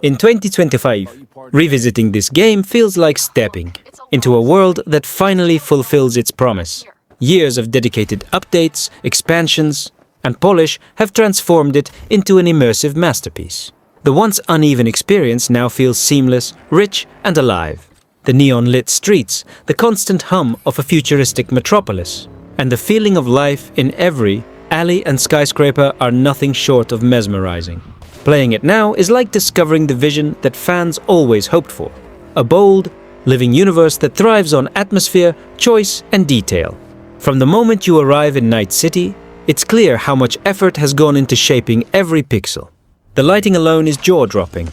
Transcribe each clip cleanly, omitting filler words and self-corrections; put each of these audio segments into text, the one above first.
In 2025, revisiting this game feels like stepping into a world that finally fulfills its promise. Years of dedicated updates, expansions, and polish have transformed it into an immersive masterpiece. The once uneven experience now feels seamless, rich, and alive. The neon-lit streets, the constant hum of a futuristic metropolis, and the feeling of life in every alley and skyscraper are nothing short of mesmerizing. Playing it now is like discovering the vision that fans always hoped for. A bold, living universe that thrives on atmosphere, choice, and detail. From the moment you arrive in Night City, it's clear how much effort has gone into shaping every pixel. The lighting alone is jaw-dropping.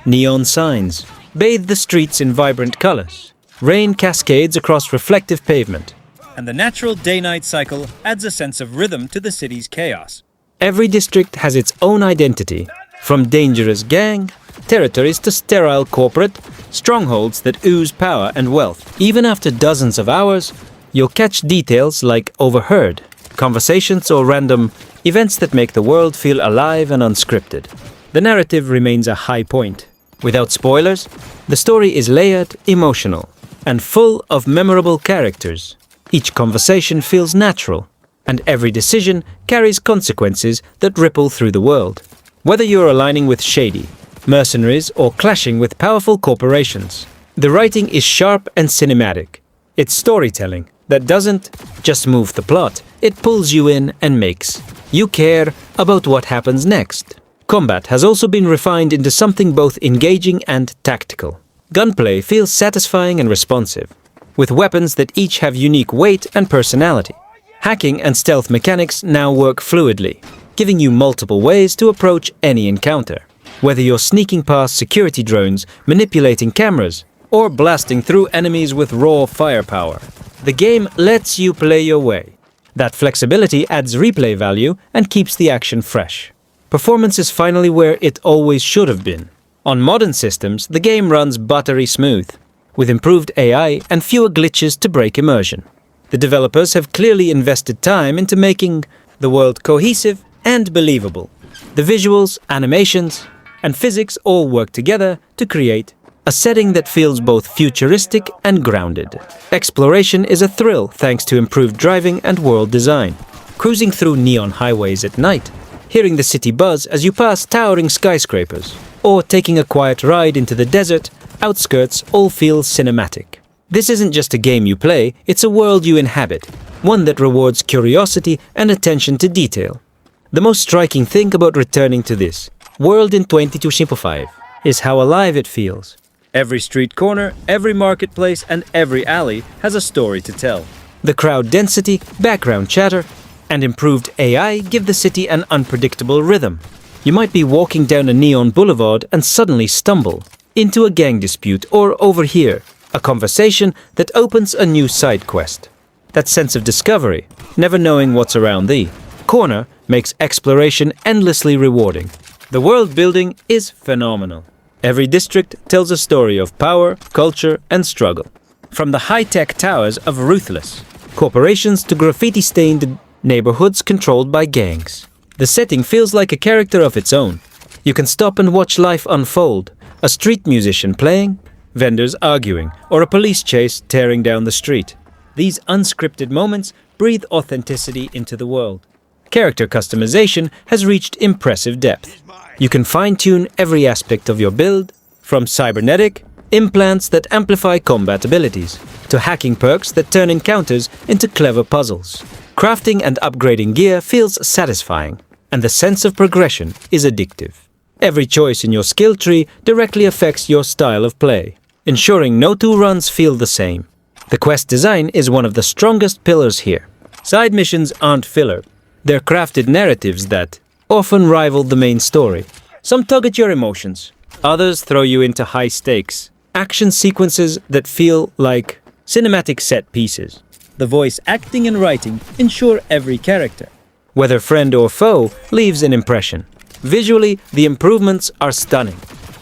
Neon signs bathe the streets in vibrant colors. Rain cascades across reflective pavement. And the natural day-night cycle adds a sense of rhythm to the city's chaos. Every district has its own identity, from dangerous gang territories to sterile corporate strongholds that ooze power and wealth. Even after dozens of hours, you'll catch details like overheard conversations or random events that make the world feel alive and unscripted. The narrative remains a high point. Without spoilers, the story is layered, emotional, and full of memorable characters. Each conversation feels natural, and every decision carries consequences that ripple through the world. Whether you're aligning with shady mercenaries or clashing with powerful corporations, the writing is sharp and cinematic. It's storytelling that doesn't just move the plot, it pulls you in and makes you care about what happens next. Combat has also been refined into something both engaging and tactical. Gunplay feels satisfying and responsive, with weapons that each have unique weight and personality. Hacking and stealth mechanics now work fluidly, giving you multiple ways to approach any encounter. Whether you're sneaking past security drones, manipulating cameras, or blasting through enemies with raw firepower, the game lets you play your way. That flexibility adds replay value and keeps the action fresh. Performance is finally where it always should have been. On modern systems, the game runs buttery smooth, with improved AI and fewer glitches to break immersion. The developers have clearly invested time into making the world cohesive and believable. The visuals, animations, and physics all work together to create a setting that feels both futuristic and grounded. Exploration is a thrill thanks to improved driving and world design. Cruising through neon highways at night, hearing the city buzz as you pass towering skyscrapers, or taking a quiet ride into the desert outskirts all feel cinematic. This isn't just a game you play, it's a world you inhabit, one that rewards curiosity and attention to detail. The most striking thing about returning to this world in 2025 is how alive it feels. Every street corner, every marketplace, and every alley has a story to tell. The crowd density, background chatter, and improved AI give the city an unpredictable rhythm. You might be walking down a neon boulevard and suddenly stumble into a gang dispute or overhear a conversation that opens a new side quest. That sense of discovery, never knowing what's around the corner, makes exploration endlessly rewarding. The world building is phenomenal. Every district tells a story of power, culture, and struggle. From the high-tech towers of ruthless corporations to graffiti-stained neighborhoods controlled by gangs. The setting feels like a character of its own. You can stop and watch life unfold, a street musician playing, vendors arguing, or a police chase tearing down the street. These unscripted moments breathe authenticity into the world. Character customization has reached impressive depth. You can fine-tune every aspect of your build, from cybernetic implants that amplify combat abilities, to hacking perks that turn encounters into clever puzzles. Crafting and upgrading gear feels satisfying, and the sense of progression is addictive. Every choice in your skill tree directly affects your style of play, ensuring no two runs feel the same. The quest design is one of the strongest pillars here. Side missions aren't filler. They're crafted narratives that often rival the main story. Some tug at your emotions, others throw you into high stakes action sequences that feel like cinematic set pieces. The voice acting and writing ensure every character, whether friend or foe, leaves an impression. Visually, the improvements are stunning.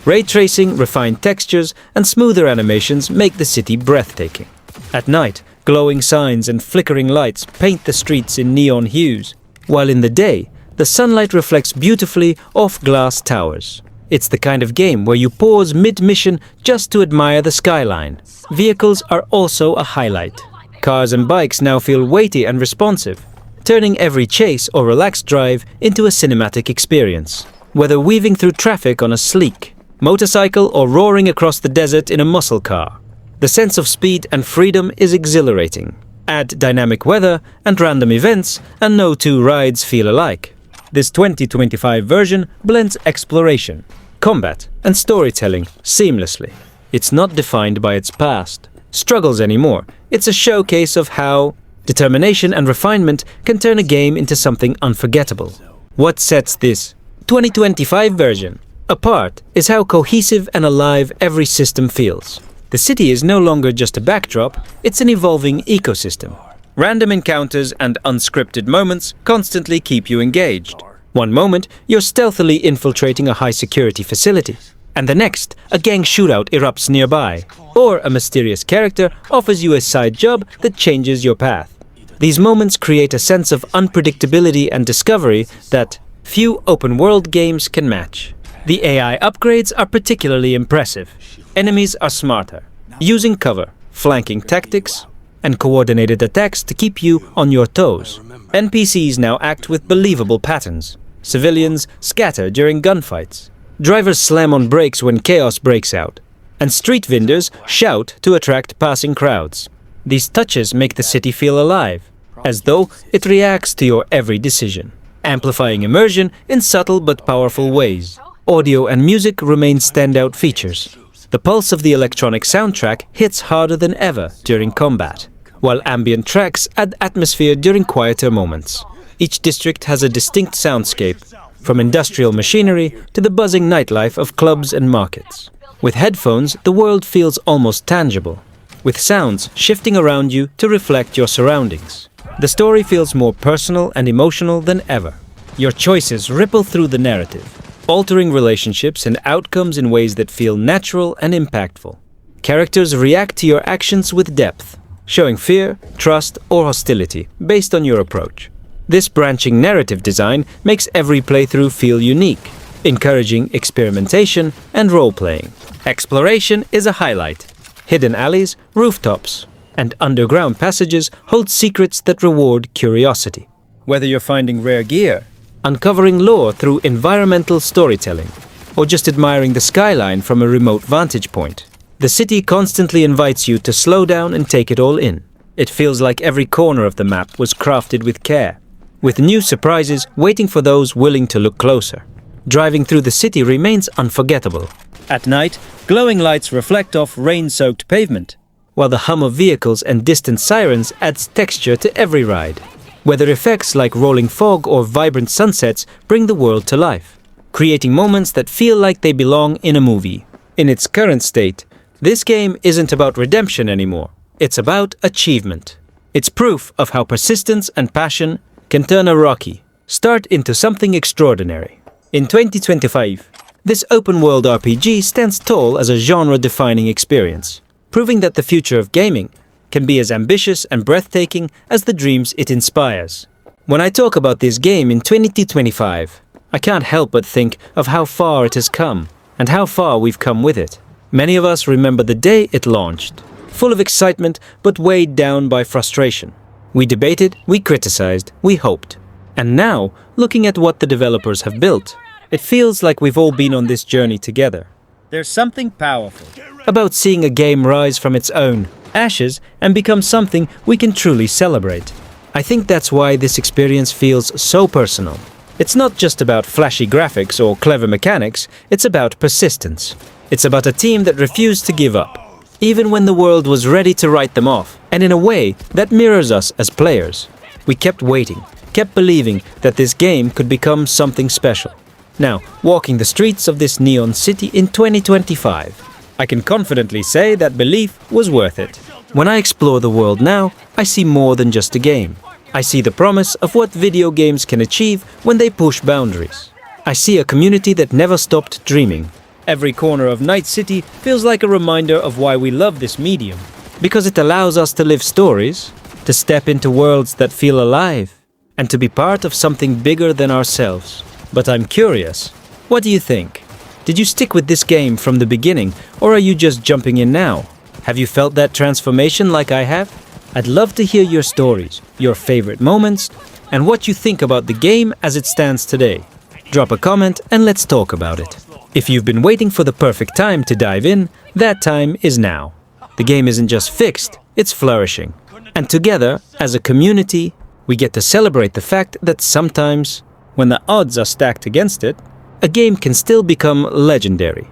Ray tracing, refined textures, and smoother animations make the city breathtaking. At night, glowing signs and flickering lights paint the streets in neon hues, while in the day, the sunlight reflects beautifully off glass towers. It's the kind of game where you pause mid-mission just to admire the skyline. Vehicles are also a highlight. Cars and bikes now feel weighty and responsive, turning every chase or relaxed drive into a cinematic experience. Whether weaving through traffic on a sleek motorcycle or roaring across the desert in a muscle car, the sense of speed and freedom is exhilarating. Add dynamic weather and random events, and no two rides feel alike. This 2025 version blends exploration, combat, and storytelling seamlessly. It's not defined by its past struggles anymore. It's a showcase of how determination and refinement can turn a game into something unforgettable. What sets this 2025 version apart is how cohesive and alive every system feels. The city is no longer just a backdrop, it's an evolving ecosystem. Random encounters and unscripted moments constantly keep you engaged. One moment, you're stealthily infiltrating a high-security facility, and the next, a gang shootout erupts nearby, or a mysterious character offers you a side job that changes your path. These moments create a sense of unpredictability and discovery that few open-world games can match. The AI upgrades are particularly impressive. Enemies are smarter, using cover, flanking tactics, and coordinated attacks to keep you on your toes. NPCs now act with believable patterns. Civilians scatter during gunfights. Drivers slam on brakes when chaos breaks out. And street vendors shout to attract passing crowds. These touches make the city feel alive, as though it reacts to your every decision, amplifying immersion in subtle but powerful ways. Audio and music remain standout features. The pulse of the electronic soundtrack hits harder than ever during combat, while ambient tracks add atmosphere during quieter moments. Each district has a distinct soundscape, from industrial machinery to the buzzing nightlife of clubs and markets. With headphones, the world feels almost tangible, with sounds shifting around you to reflect your surroundings. The story feels more personal and emotional than ever. Your choices ripple through the narrative, altering relationships and outcomes in ways that feel natural and impactful. Characters react to your actions with depth, showing fear, trust, or hostility based on your approach. This branching narrative design makes every playthrough feel unique, encouraging experimentation and role-playing. Exploration is a highlight. Hidden alleys, rooftops, and underground passages hold secrets that reward curiosity. Whether you're finding rare gear, uncovering lore through environmental storytelling, or just admiring the skyline from a remote vantage point, the city constantly invites you to slow down and take it all in. It feels like every corner of the map was crafted with care, with new surprises waiting for those willing to look closer. Driving through the city remains unforgettable. At night, glowing lights reflect off rain-soaked pavement, while the hum of vehicles and distant sirens adds texture to every ride. Weather effects like rolling fog or vibrant sunsets bring the world to life, creating moments that feel like they belong in a movie. In its current state, this game isn't about redemption anymore. It's about achievement. It's proof of how persistence and passion can turn a rocky start into something extraordinary. In 2025, this open-world RPG stands tall as a genre-defining experience, proving that the future of gaming can be as ambitious and breathtaking as the dreams it inspires. When I talk about this game in 2025, I can't help but think of how far it has come and how far we've come with it. Many of us remember the day it launched, full of excitement but weighed down by frustration. We debated, we criticized, we hoped. And now, looking at what the developers have built, it feels like we've all been on this journey together. There's something powerful About seeing a game rise from its own ashes and become something we can truly celebrate. I think that's why this experience feels so personal. It's not just about flashy graphics or clever mechanics, it's about persistence. It's about a team that refused to give up, even when the world was ready to write them off, and in a way that mirrors us as players. We kept waiting, kept believing that this game could become something special. Now, walking the streets of this neon city in 2025, I can confidently say that belief was worth it. When I explore the world now, I see more than just a game. I see the promise of what video games can achieve when they push boundaries. I see a community that never stopped dreaming. Every corner of Night City feels like a reminder of why we love this medium. Because it allows us to live stories, to step into worlds that feel alive, and to be part of something bigger than ourselves. But I'm curious, what do you think? Did you stick with this game from the beginning, or are you just jumping in now? Have you felt that transformation like I have? I'd love to hear your stories, your favorite moments, and what you think about the game as it stands today. Drop a comment and let's talk about it. If you've been waiting for the perfect time to dive in, that time is now. The game isn't just fixed, it's flourishing. And together, as a community, we get to celebrate the fact that sometimes, when the odds are stacked against it, a game can still become legendary.